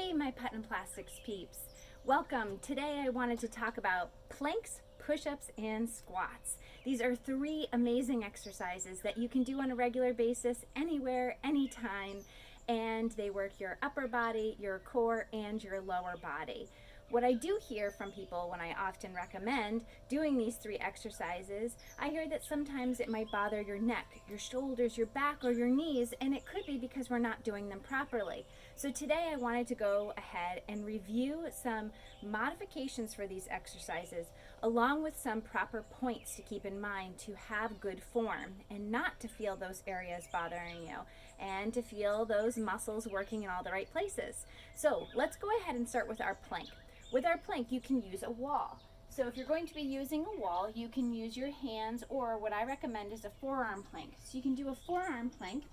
Hey, my Putnam Plastics peeps. Welcome. Today I wanted to talk about planks, push-ups, and squats. These are three amazing exercises that you can do on a regular basis, anywhere, anytime, and they work your upper body, your core, and your lower body. What I do hear from people when I often recommend doing these three exercises, I hear that sometimes it might bother your neck, your shoulders, your back, or your knees, and it could be because we're not doing them properly. So today I wanted to go ahead and review some modifications for these exercises, along with some proper points to keep in mind to have good form and not to feel those areas bothering you and to feel those muscles working in all the right places. So let's go ahead and start with our plank. With our plank, you can use a wall. So if you're going to be using a wall, you can use your hands, or what I recommend is a forearm plank. So you can do a forearm plank,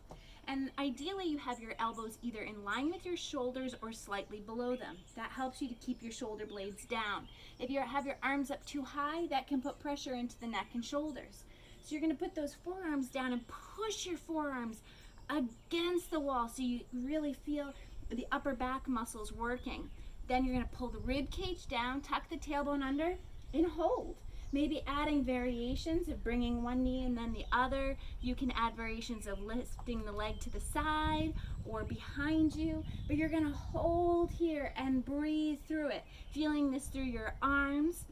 and ideally you have your elbows either in line with your shoulders or slightly below them. That helps you to keep your shoulder blades down. If you have your arms up too high, that can put pressure into the neck and shoulders. So you're going to put those forearms down and push your forearms against the wall so you really feel the upper back muscles working. Then you're going to pull the rib cage down, tuck the tailbone under, and hold. Maybe adding variations of bringing one knee and then the other. You can add variations of lifting the leg to the side or behind you, but you're going to hold here and breathe through it, feeling this through your arms,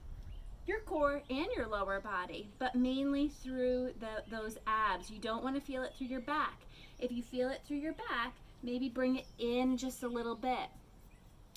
your core, and your lower body, but mainly through those abs. You don't want to feel it through your back. If you feel it through your back, maybe bring it in just a little bit.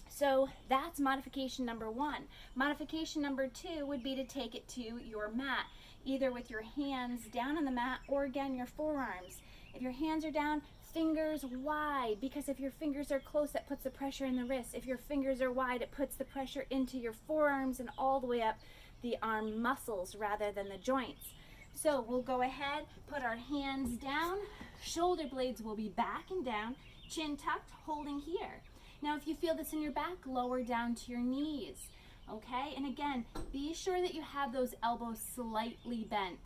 So that's modification number one. Modification number two would be to take it to your mat, either with your hands down on the mat or again your forearms. If your hands are down, fingers wide, because if your fingers are close, that puts the pressure in the wrist. If your fingers are wide, it puts the pressure into your forearms and all the way up the arm muscles rather than the joints. So we'll go ahead, put our hands down, shoulder blades will be back and down, chin tucked, holding here. Now if you feel this in your back, lower down to your knees, okay? And again, be sure that you have those elbows slightly bent.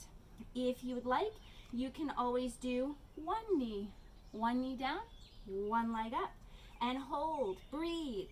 If you would like, you can always do one knee down, one leg up, and hold, breathe.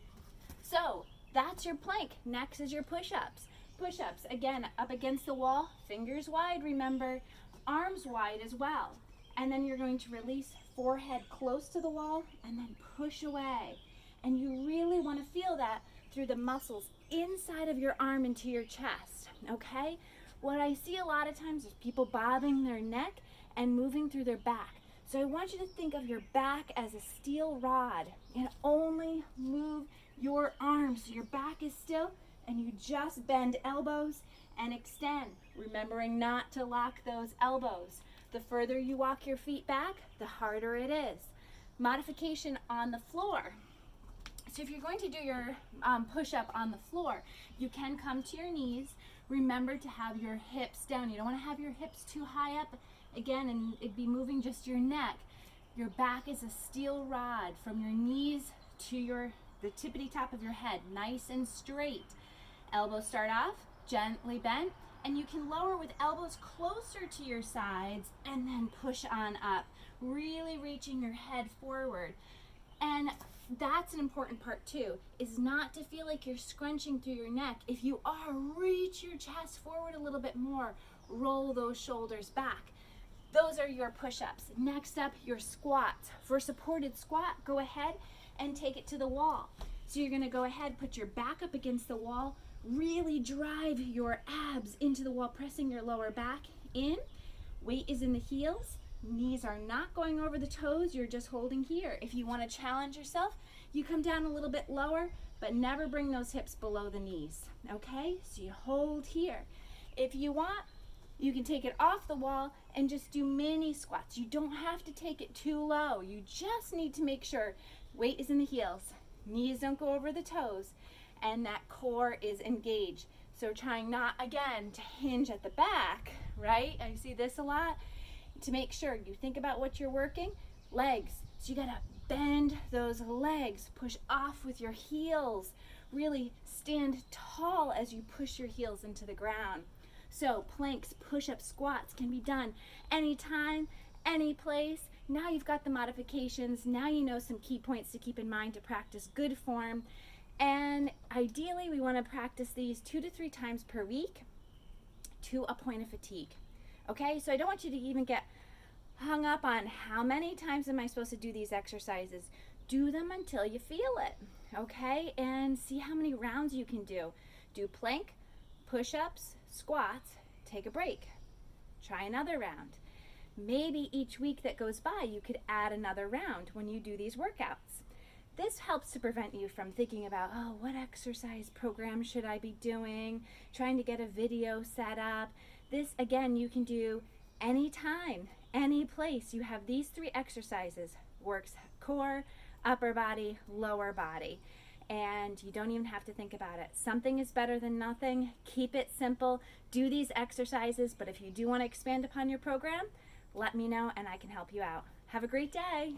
So that's your plank. Next is your push-ups. Push-ups, again, up against the wall, fingers wide, remember, arms wide as well. And then you're going to release, forehead close to the wall, and then push away. And you really want to feel that through the muscles inside of your arm into your chest, okay? What I see a lot of times is people bobbing their neck and moving through their back. So I want you to think of your back as a steel rod and only move your arms so your back is still and you just bend elbows and extend, remembering not to lock those elbows. The further you walk your feet back, the harder it is. Modification on the floor. So if you're going to do your push-up on the floor, you can come to your knees. Remember to have your hips down. You don't want to have your hips too high up, again, and it'd be moving just your neck. Your back is a steel rod from your knees to the tippity top of your head, nice and straight. Elbows start off gently bent, and you can lower with elbows closer to your sides and then push on up, really reaching your head forward. And that's an important part too, is not to feel like you're scrunching through your neck. If you are, reach your chest forward a little bit more, roll those shoulders back. Those are your push-ups. Next up, your squats. For supported squat, go ahead and take it to the wall. So you're gonna go ahead, put your back up against the wall, really drive your abs into the wall, pressing your lower back in. Weight is in the heels. Knees are not going over the toes, you're just holding here. If you want to challenge yourself, you come down a little bit lower, but never bring those hips below the knees, okay? So you hold here. If you want, you can take it off the wall and just do mini squats. You don't have to take it too low. You just need to make sure weight is in the heels, knees don't go over the toes, and that core is engaged. So trying not, again, to hinge at the back, right? I see this a lot. To make sure you think about what you're working, legs. So you gotta bend those legs, push off with your heels, really stand tall as you push your heels into the ground. So planks, push-ups, squats can be done anytime, any place. Now you've got the modifications. Now you know some key points to keep in mind to practice good form. And ideally, we want to practice these 2 to 3 times per week to a point of fatigue. Okay, so I don't want you to even get hung up on how many times am I supposed to do these exercises. Do them until you feel it, okay? And see how many rounds you can do. Do plank, push-ups, squats, take a break. Try another round. Maybe each week that goes by, you could add another round when you do these workouts. This helps to prevent you from thinking about, oh, what exercise program should I be doing? Trying to get a video set up. This, again, you can do anytime, any place. You have these 3 exercises. Works core, upper body, lower body. And you don't even have to think about it. Something is better than nothing. Keep it simple. Do these exercises, but if you do want to expand upon your program, let me know and I can help you out. Have a great day.